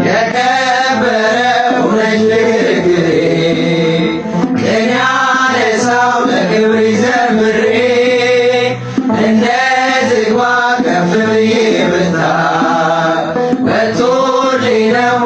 የከበረው ነሽ ንግግሬ ቅኔ ያነሳው ለክብርሽ ዘምሬ እንደ ዝግባ ከፍ ብዬ ብታይ ወጥቶልኝ ነው